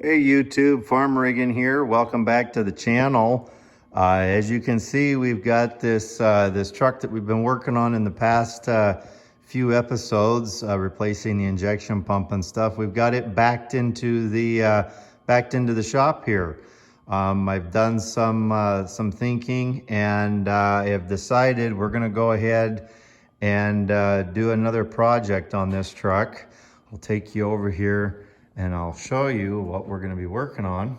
Hey YouTube, Farm Rigging here. Welcome back to the channel. As you can see, we've got this truck that we've been working on in the past few episodes, replacing the injection pump and stuff. We've got it backed into the shop here. I've done some thinking, and I have decided we're going to go ahead and do another project on this truck. I'll take you over here and I'll show you what we're going to be working on.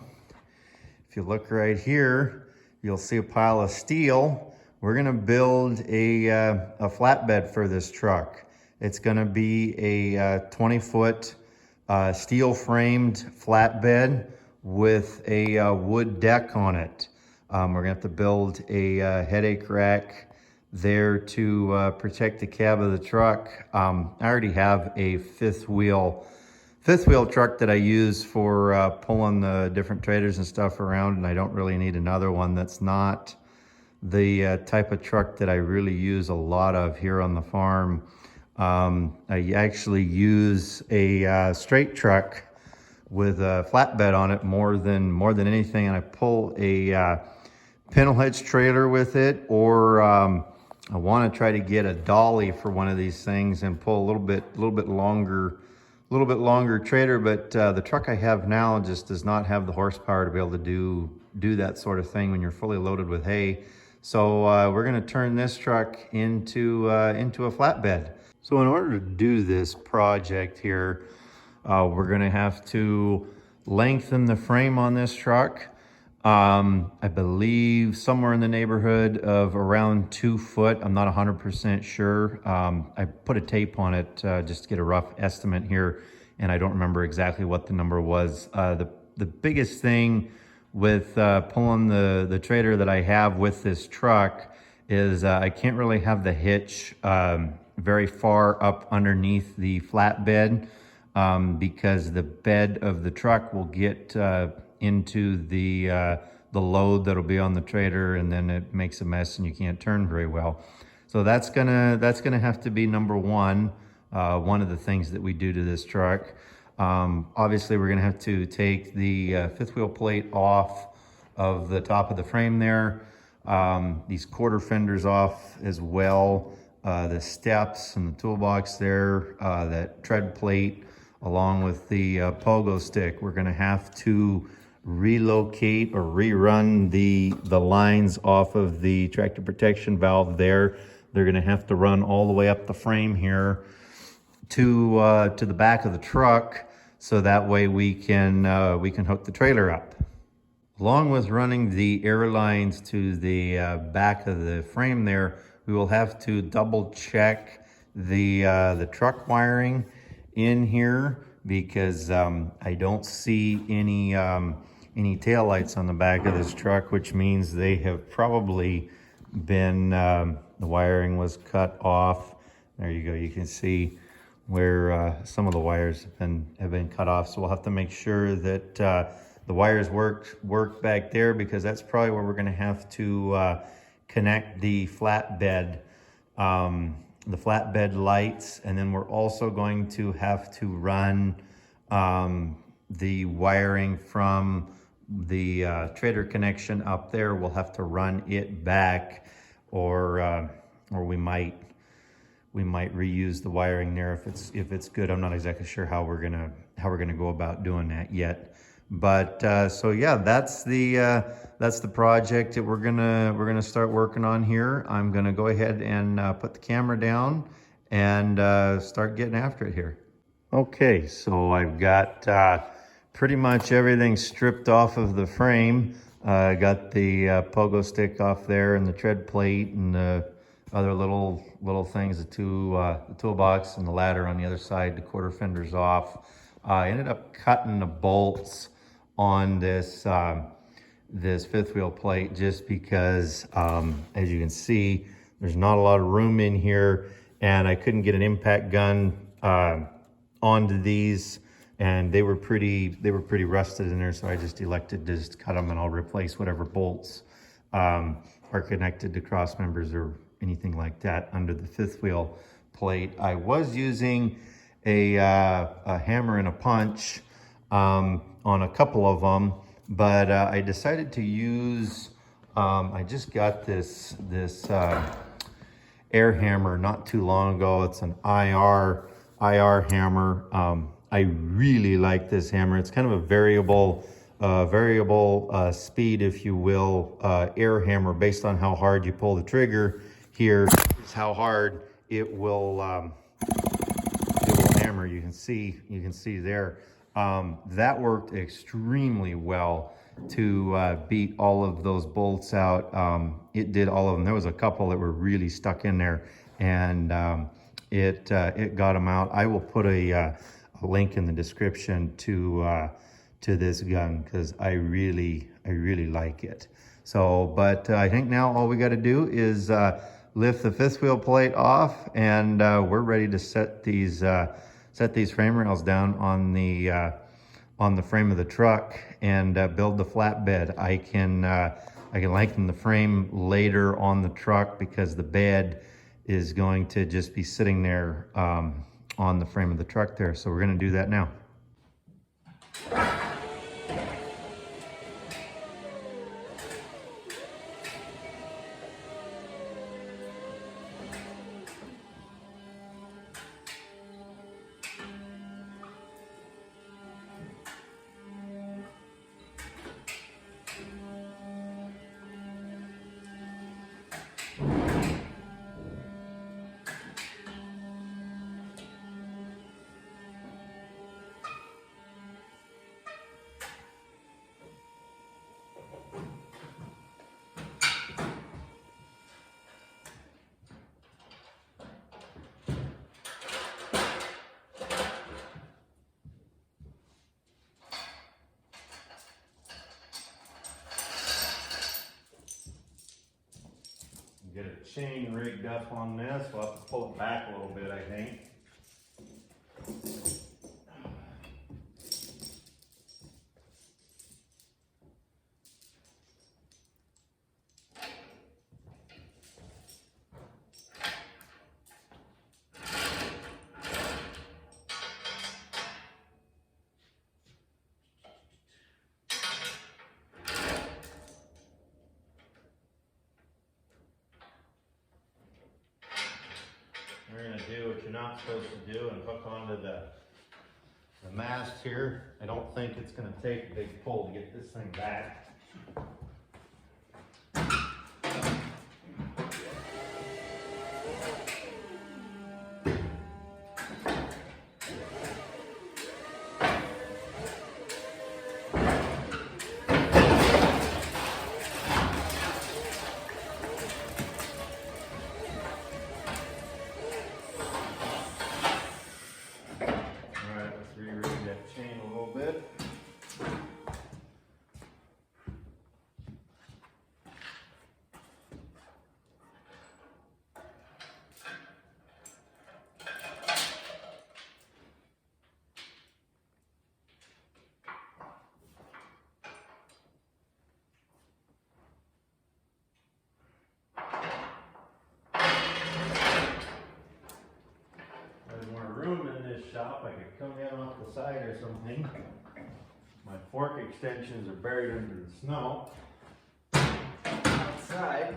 If you look right here, you'll see a pile of steel. We're going to build a flatbed for this truck. It's going to be a 20-foot steel framed flatbed with a wood deck on it. We're going to have to build a headache rack there to protect the cab of the truck. I already have a fifth wheel truck that I use for pulling the different trailers and stuff around, and I don't really need another one. That's not the type of truck that I really use a lot of here on the farm. I actually use a straight truck with a flatbed on it more than anything, and I pull a pintle hitch trailer with it, or I want to try to get a dolly for one of these things and pull a little bit longer trailer, but the truck I have now just does not have the horsepower to be able to do that sort of thing when you're fully loaded with hay. So we're going to turn this truck into a flatbed. So in order to do this project here, we're going to have to lengthen the frame on this truck. I believe somewhere in the neighborhood of around 2 foot. I'm not 100% sure. I put a tape on it just to get a rough estimate here, and I don't remember exactly what the number was. The biggest thing with pulling the trailer that I have with this truck is I can't really have the hitch very far up underneath the flatbed because the bed of the truck will get into the load that'll be on the trailer, and then it makes a mess and you can't turn very well. So that's gonna have to be number one of the things that we do to this truck. Obviously we're gonna have to take the fifth wheel plate off of the top of the frame there, these quarter fenders off as well, the steps and the toolbox there, that tread plate, along with the pogo stick. We're gonna have to relocate or rerun the lines off of the tractor protection valve there. They're going to have to run all the way up the frame here to the back of the truck, so that way we can hook the trailer up. Along with running the air lines to the back of the frame there, we will have to double check the truck wiring in here, because I don't see any tail lights on the back of this truck, which means they have probably been, the wiring was cut off. There you go. You can see where some of the wires have been cut off. So we'll have to make sure that the wires work back there, because that's probably where we're going to have to connect the flatbed lights. And then we're also going to have to run the wiring from the trailer connection up there. We'll have to run it back, or we might reuse the wiring there if it's good. I'm not exactly sure how we're gonna go about doing that yet. But so yeah, that's the project that we're gonna start working on here. I'm gonna go ahead and put the camera down and start getting after it here. Okay, so I've got pretty much everything stripped off of the frame. I got the pogo stick off there, and the tread plate, and the other little things, the toolbox and the ladder on the other side, the quarter fenders off. I ended up cutting the bolts on this fifth wheel plate just because, as you can see, there's not a lot of room in here, and I couldn't get an impact gun onto these, and they were pretty rusted in there, so I just elected to just cut them, and I'll replace whatever bolts are connected to cross members or anything like that under the fifth wheel plate. I was using a hammer and a punch on a couple of them, but I decided to use, I just got this air hammer not too long ago. It's an IR hammer. I really like this hammer. It's kind of a variable speed, if you will, air hammer based on how hard you pull the trigger. Here is how hard it will hammer. You can see there. That worked extremely well to beat all of those bolts out. It did all of them. There was a couple that were really stuck in there, and it got them out. I will put a link in the description to this gun because I really like it. So, but I think now all we got to do is lift the fifth wheel plate off, and we're ready to set these frame rails down on the frame of the truck and build the flatbed. I can lengthen the frame later on the truck because the bed is going to just be sitting there on the frame of the truck there. So we're going to do that now. Get a chain rigged up on this. We'll have to pull it back a little bit, I think. We're going to do what you're not supposed to do and hook onto the mast here. I don't think it's going to take a big pull to get this thing back. Shop, I could come in off the side or something. My fork extensions are buried under the snow. Outside.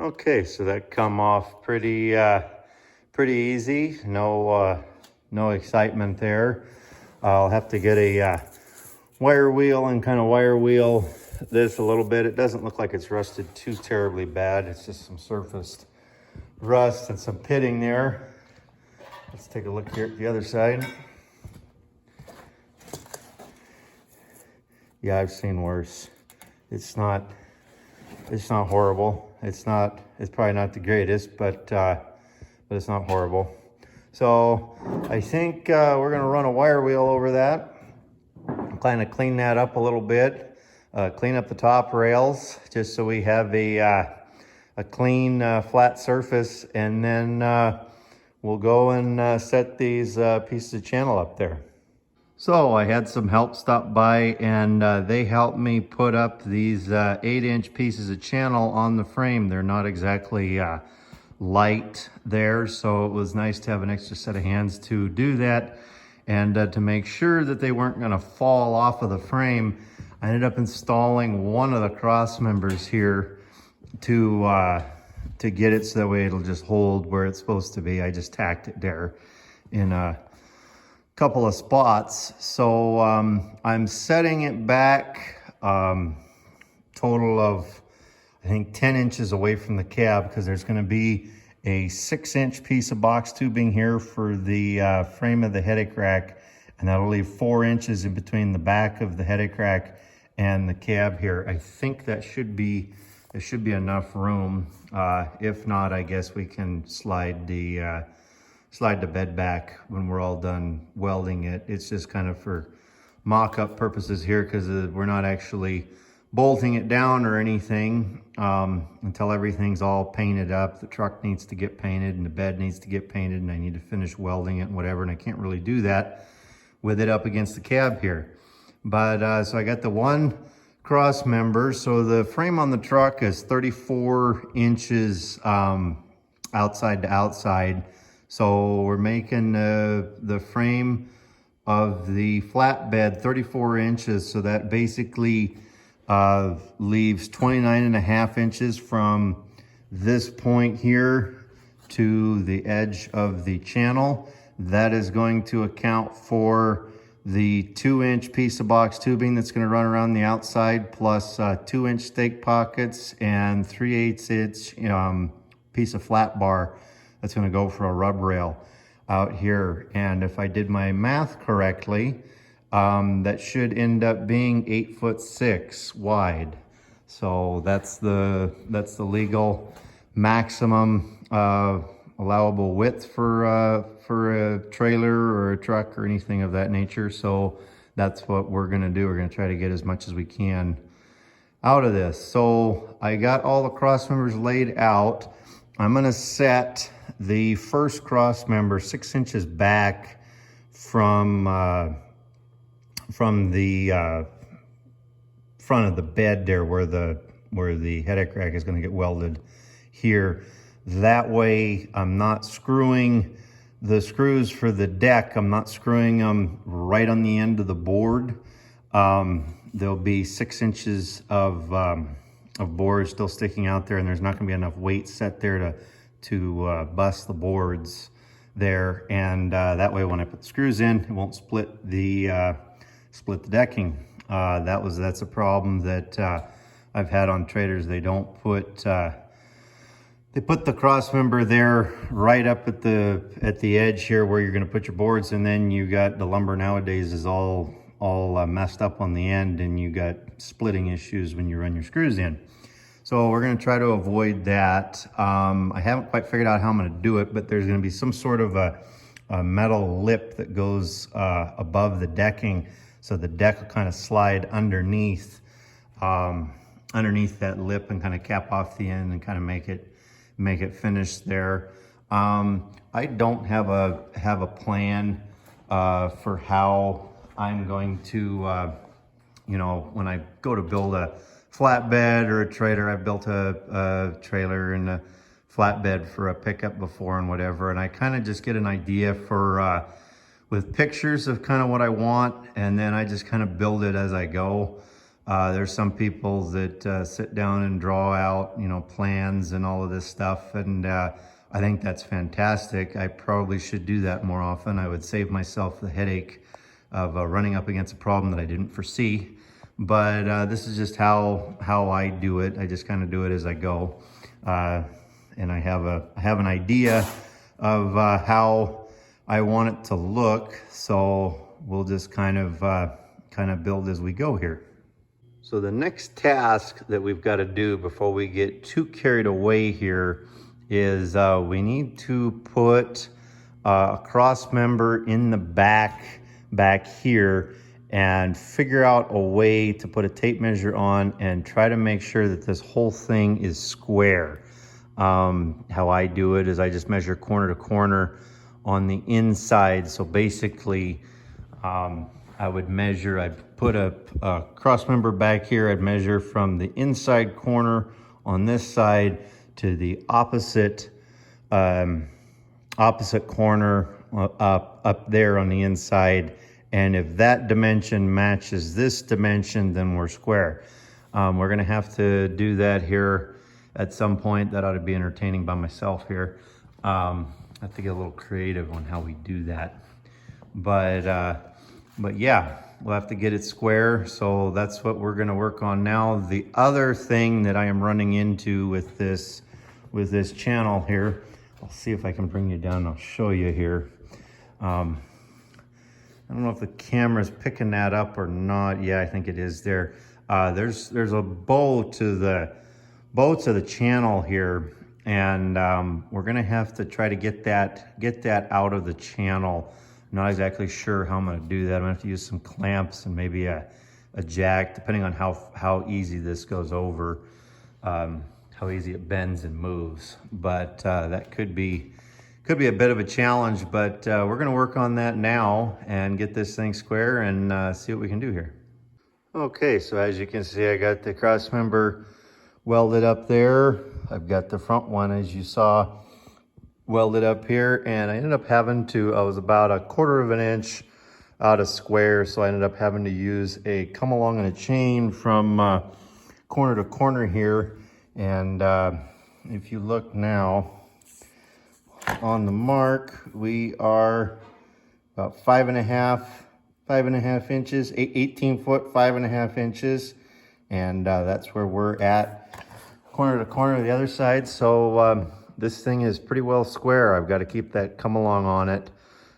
Okay, so that come off pretty easy. No excitement there. I'll have to get a wire wheel and kind of wire wheel this a little bit. It doesn't look like it's rusted too terribly bad. It's just some surfaced rust and some pitting there. Let's take a look here at the other side. Yeah, I've seen worse. It's not horrible. It's probably not the greatest, but it's not horrible. So I think we're gonna run a wire wheel over that, kind of clean that up a little bit, clean up the top rails, just so we have a clean flat surface, and then we'll go and set these pieces of channel up there. So I had some help stop by, and they helped me put up these 8-inch pieces of channel on the frame. They're not exactly light there, so it was nice to have an extra set of hands to do that, and to make sure that they weren't going to fall off of the frame. I ended up installing one of the cross members here to get it so that way it'll just hold where it's supposed to be. I just tacked it there in a couple of spots. So I'm setting it back total of, I think, 10 inches away from the cab, because there's going to be a 6-inch piece of box tubing here for the frame of the headache rack, and that'll leave 4 inches in between the back of the headache rack and the cab here. I think that should be, there should be enough room. If not, I guess we can slide the bed back when we're all done welding it. It's just kind of for mock-up purposes here, because we're not actually bolting it down or anything until everything's all painted up. The truck needs to get painted, and the bed needs to get painted, and I need to finish welding it and whatever, and I can't really do that with it up against the cab here. But so I got the one cross member. So the frame on the truck is 34 inches outside to outside. So we're making the frame of the flatbed 34 inches. So that basically leaves 29.5 inches from this point here to the edge of the channel. That is going to account for the 2-inch piece of box tubing that's going to run around the outside, plus 2-inch stake pockets and 3/8 inch piece of flat bar that's going to go for a rub rail out here. And if I did my math correctly, that should end up being 8'6" wide. So that's the legal maximum allowable width for a trailer or a truck or anything of that nature. So that's what we're gonna do. We're gonna try to get as much as we can out of this. So I got all the cross members laid out. I'm gonna set the first cross member 6 inches back from the front of the bed there, where the headache rack is going to get welded here. That way I'm not screwing the screws for the deck. I'm not screwing them right on the end of the board. There'll be 6 inches of board still sticking out there, and there's not going to be enough weight set there to bust the boards there. And that way when I put the screws in, it won't split the decking. That's a problem that I've had on trailers. They don't put they put the cross member there right up at the edge here where you're going to put your boards, and then you got the lumber nowadays is all messed up on the end, and you got splitting issues when you run your screws in. So we're going to try to avoid that. I haven't quite figured out how I'm going to do it, but there's going to be some sort of a metal lip that goes above the decking, so the deck will kind of slide underneath that lip and kind of cap off the end and kind of make it finish there. I don't have a plan for how I'm going to, when I go to build a flatbed or a trailer. I've built a trailer and a flatbed for a pickup before and whatever, and I kind of just get an idea for with pictures of kind of what I want, and then I just kind of build it as I go. There's some people that sit down and draw out, you know, plans and all of this stuff, and I think that's fantastic. I probably should do that more often. I would save myself the headache of running up against a problem that I didn't foresee. But this is just how I do it. I just kind of do it as I go, and I have an idea of how I want it to look. So we'll just kind of build as we go here. So the next task that we've got to do before we get too carried away here is we need to put a cross member in the back here and figure out a way to put a tape measure on and try to make sure that this whole thing is square. How I do it is I just measure corner to corner on the inside. So basically, I would measure, I'd put a cross member back here. I'd measure from the inside corner on this side to the opposite corner up there on the inside. And if that dimension matches this dimension, then we're square. We're gonna have to do that here at some point. That ought to be entertaining by myself here. I have to get a little creative on how we do that. But yeah, we'll have to get it square. So that's what we're gonna work on now. The other thing that I am running into with this channel here, I'll see if I can bring you down. I'll show you here. I don't know if the camera's picking that up or not. Yeah, I think it is there. There's a bow to the channel here, and we're gonna have to try to get that out of the channel. Not exactly sure how I'm gonna do that. I'm gonna have to use some clamps and maybe a jack, depending on how easy this goes over, how easy it bends and moves. But that could be a bit of a challenge, but we're gonna work on that now and get this thing square and see what we can do here. Okay, so as you can see, I got the cross member welded up there. I've got the front one, as you saw, welded up here, and I ended up having to, I was about 1/4 of an inch out of square, so I ended up having to use a come along and a chain from corner to corner here. And if you look now on the mark, we are about 5.5 inches, 18 foot, 5.5 inches. And that's where we're at, corner to corner the other side. So this thing is pretty well square. I've got to keep that come along on it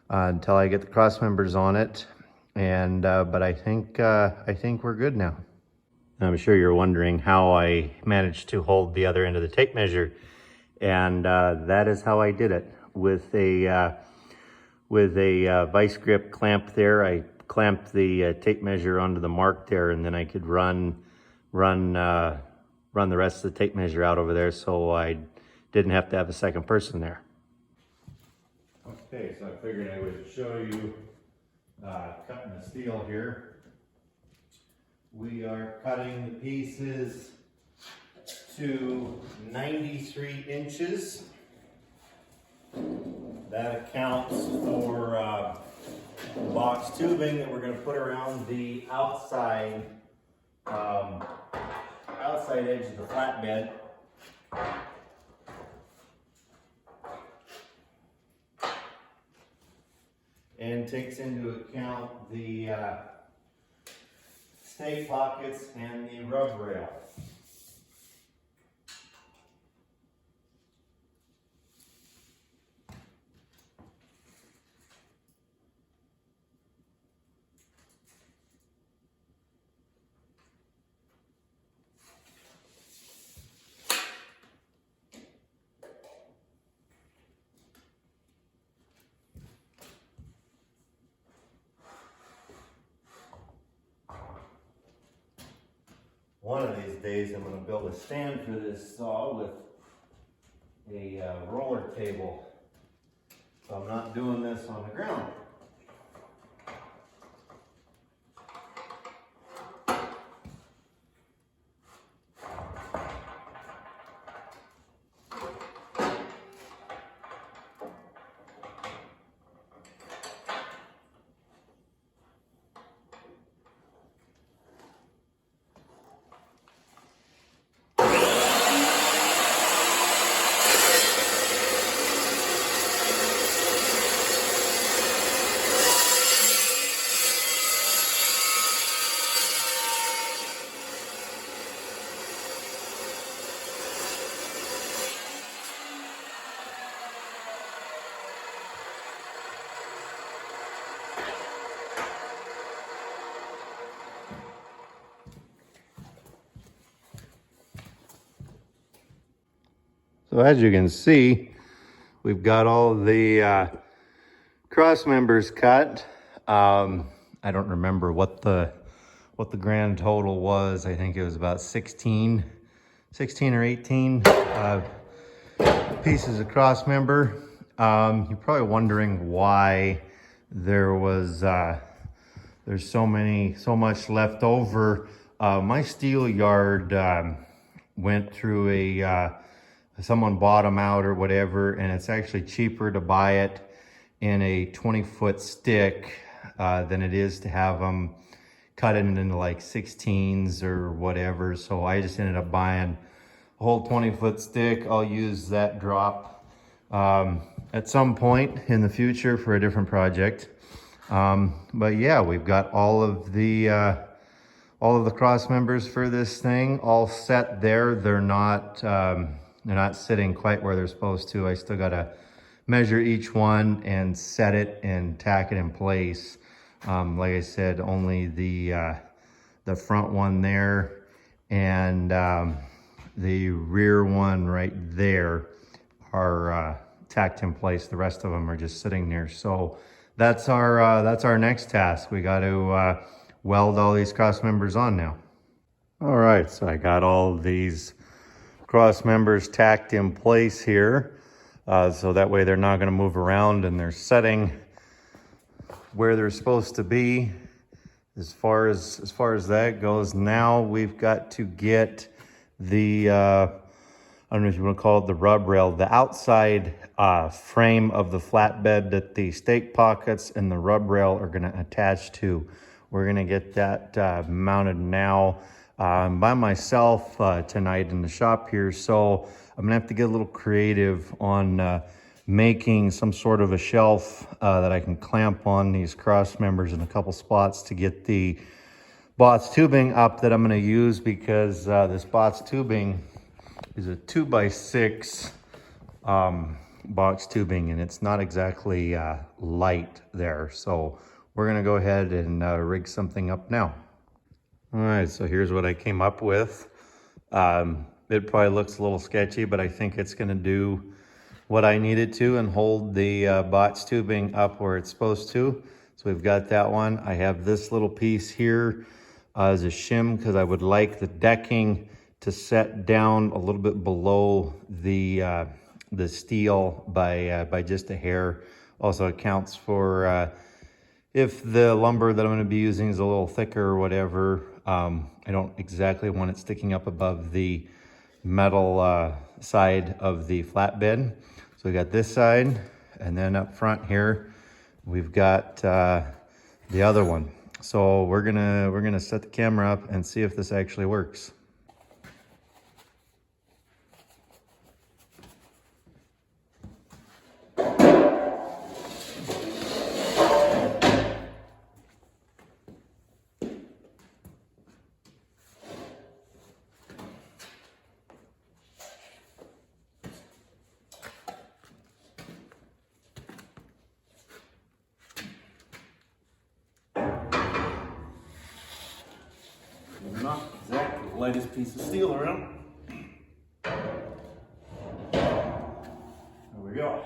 until I get the cross members on it. And but I think we're good now. I'm sure you're wondering how I managed to hold the other end of the tape measure, and that is how I did it with a vice grip clamp there. I clamped the tape measure onto the mark there, and then I could run the rest of the tape measure out over there, so I didn't have to have a second person there. Okay, so I figured I would show you cutting the steel here. We are cutting the pieces to 93 inches. That accounts for box tubing that we're going to put around the outside edge of the flatbed. And takes into account the stay pockets and the rub rail. One of these days I'm going to build a stand for this saw with a roller table, so I'm not doing this on the ground. So as you can see, we've got all the cross members cut. I don't remember what the grand total was. I think it was about 16 or 18 pieces of cross member. You're probably wondering why there's so much left over. My steel yard went through someone bought them out or whatever, and it's actually cheaper to buy it in a 20-foot stick than it is to have them cut it into like 16s or whatever. So I just ended up buying a whole 20-foot stick. I'll use that drop at some point in the future for a different project. But yeah, we've got all of the cross members for this thing all set there. They're not sitting quite where they're supposed to. I still gotta measure each one and set it and tack it in place. Like I said, only the front one there and the rear one right there are tacked in place. The rest of them are just sitting there. So that's our next task. We got to weld all these cross members on now. All right, so I got all these cross members tacked in place here. So that way they're not going to move around and they're setting where they're supposed to be. As far as that goes, now we've got to get the I don't know if you want to call it the rub rail, the outside frame of the flatbed that the stake pockets and the rub rail are going to attach to. We're going to get that mounted now by myself tonight in the shop here. So I'm going to have to get a little creative on making some sort of a shelf that I can clamp on these cross members in a couple spots to get the box tubing up that I'm going to use, because this box tubing is a 2x6 box tubing, and it's not exactly light there. So we're going to go ahead and rig something up now. All right, so here's what I came up with. It probably looks a little sketchy, but I think it's going to do what I need it to and hold the box tubing up where it's supposed to. So we've got that one. I have this little piece here as a shim because I would like the decking to set down a little bit below the steel by just a hair. Also accounts for if the lumber that I'm going to be using is a little thicker or whatever. I don't exactly want it sticking up above the metal side of the flatbed. So we got this side, and then up front here we've got the other one. So we're gonna set the camera up and see if this actually works. Not exactly the lightest piece of steel around. There we go.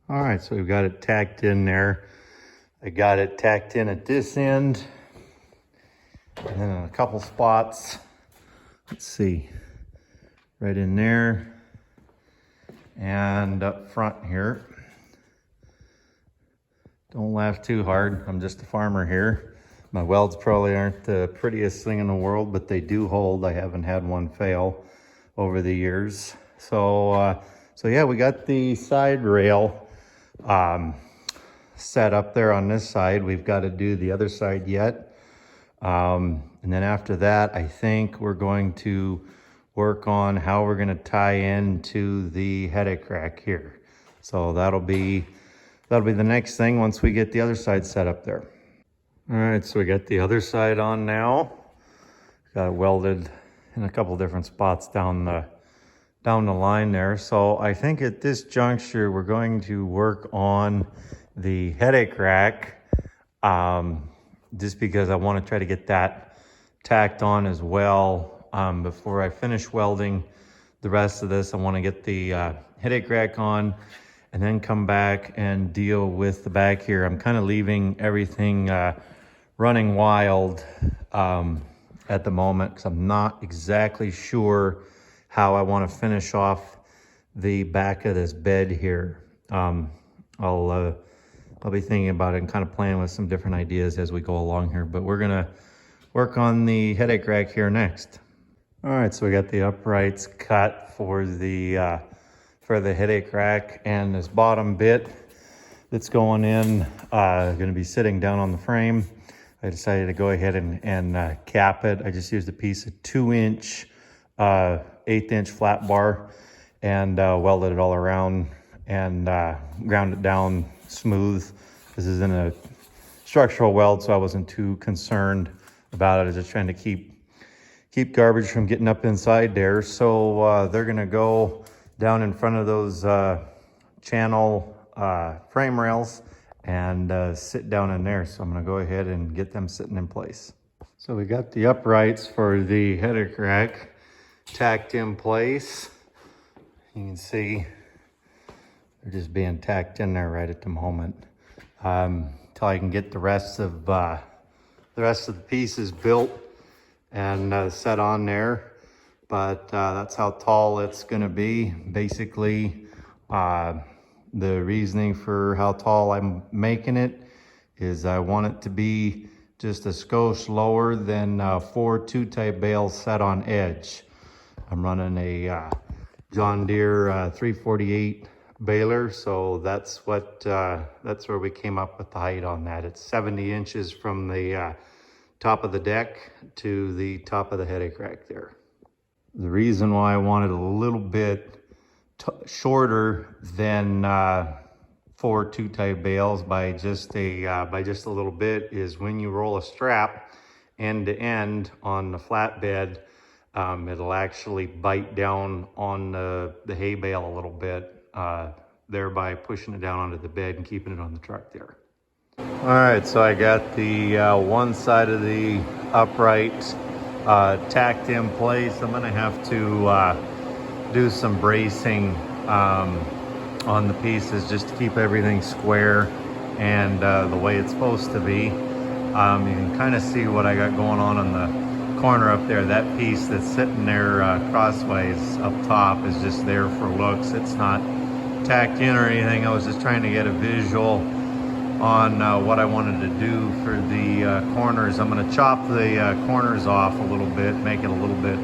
All right, so we've got it tacked in there. I got it tacked in at this end, and then in a couple spots. Let's see, right in there, and up front here. Don't laugh too hard, I'm just a farmer here. My welds probably aren't the prettiest thing in the world, but they do hold. I haven't had one fail over the years. So yeah, we got the side rail set up there on this side. We've got to do the other side yet. And then after that, I think we're going to work on how we're going to tie into the headache rack here. So that'll be the next thing once we get the other side set up there. All right, so we got the other side on now. Got it welded in a couple different spots down the line there. So I think at this juncture, we're going to work on the headache rack, just because I want to try to get that tacked on as well before I finish welding the rest of this. I want to get the headache rack on and then come back and deal with the back here. I'm kind of leaving everything running wild at the moment because I'm not exactly sure how I want to finish off the back of this bed here. I'll be thinking about it and kind of playing with some different ideas as we go along here, but we're gonna work on the headache rack here next. All right, so we got the uprights cut for the headache rack, and this bottom bit that's going in, gonna be sitting down on the frame. I decided to go ahead and cap it. I just used a piece of 2-inch, 1/8-inch flat bar and welded it all around and ground it down smooth. This is in a structural weld, so I wasn't too concerned about it. I was just trying to keep garbage from getting up inside there. So they're gonna go down in front of those channel frame rails and sit down in there. So I'm gonna go ahead and get them sitting in place. So we got the uprights for the headache rack tacked in place. You can see they're just being tacked in there right at the moment until I can get the rest of the pieces built and set on there. But that's how tall it's gonna be. Basically, the reasoning for how tall I'm making it is I want it to be just a skosh lower than 4 2-type bales set on edge. I'm running a John Deere 348 baler, so that's where we came up with the height on that. It's 70 inches from the top of the deck to the top of the headache rack there. The reason why I wanted a little bit shorter than 4 2-type bales by just a little bit is when you roll a strap end to end on the flatbed, it'll actually bite down on the hay bale a little bit, thereby pushing it down onto the bed and keeping it on the truck there. All right, so I got the one side of the upright tacked in place. I'm gonna have to do some bracing on the pieces just to keep everything square and the way it's supposed to be. You can kind of see what I got going on the corner up there. That piece that's sitting there crossways up top is just there for looks. It's not tacked in or anything. I was just trying to get a visual on what I wanted to do for the corners. I'm going to chop the corners off a little bit, make it a little bit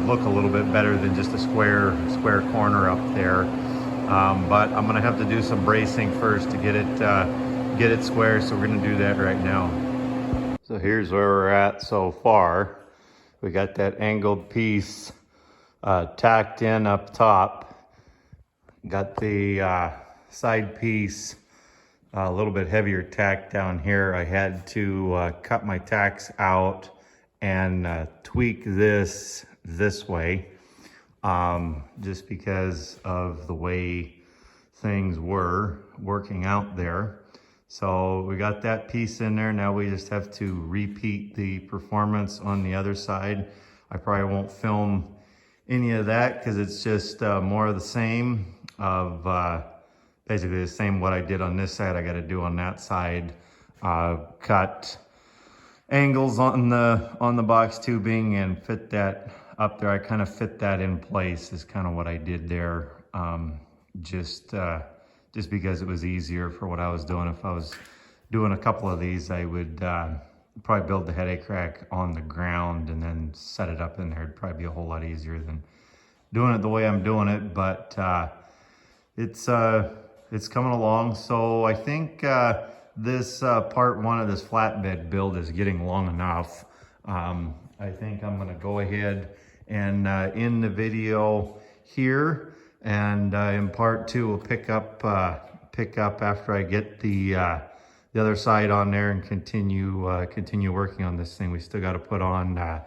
look a little bit better than just a square corner up there. But I'm going to have to do some bracing first to get it square, so we're going to do that right now. So here's where we're at so far. We got that angled piece tacked in up top. Got the side piece a little bit heavier tack down here. I had to cut my tacks out and tweak this way just because of the way things were working out there. So we got that piece in there. Now we just have to repeat the performance on the other side. I probably won't film any of that because it's just more of the same of basically the same what I did on this side I got to do on that side. Cut angles on the box tubing and fit that up there. I kind of fit that in place is kind of what I did there. Just because it was easier for what I was doing. If I was doing a couple of these, I would probably build the headache rack on the ground and then set it up in there. It'd probably be a whole lot easier than doing it the way I'm doing it, but it's coming along. So I think this part one of this flatbed build is getting long enough. I think I'm gonna go ahead and end the video here. And in part two, we'll pick up after I get the other side on there and continue working on this thing. We still got to put on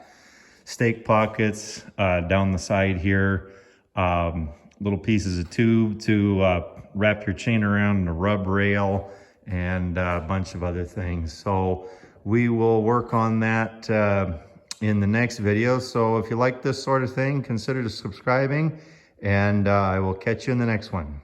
stake pockets down the side here, little pieces of tube to wrap your chain around, the rub rail, and a bunch of other things. So we will work on that in the next video. So if you like this sort of thing, consider subscribing, and I will catch you in the next one.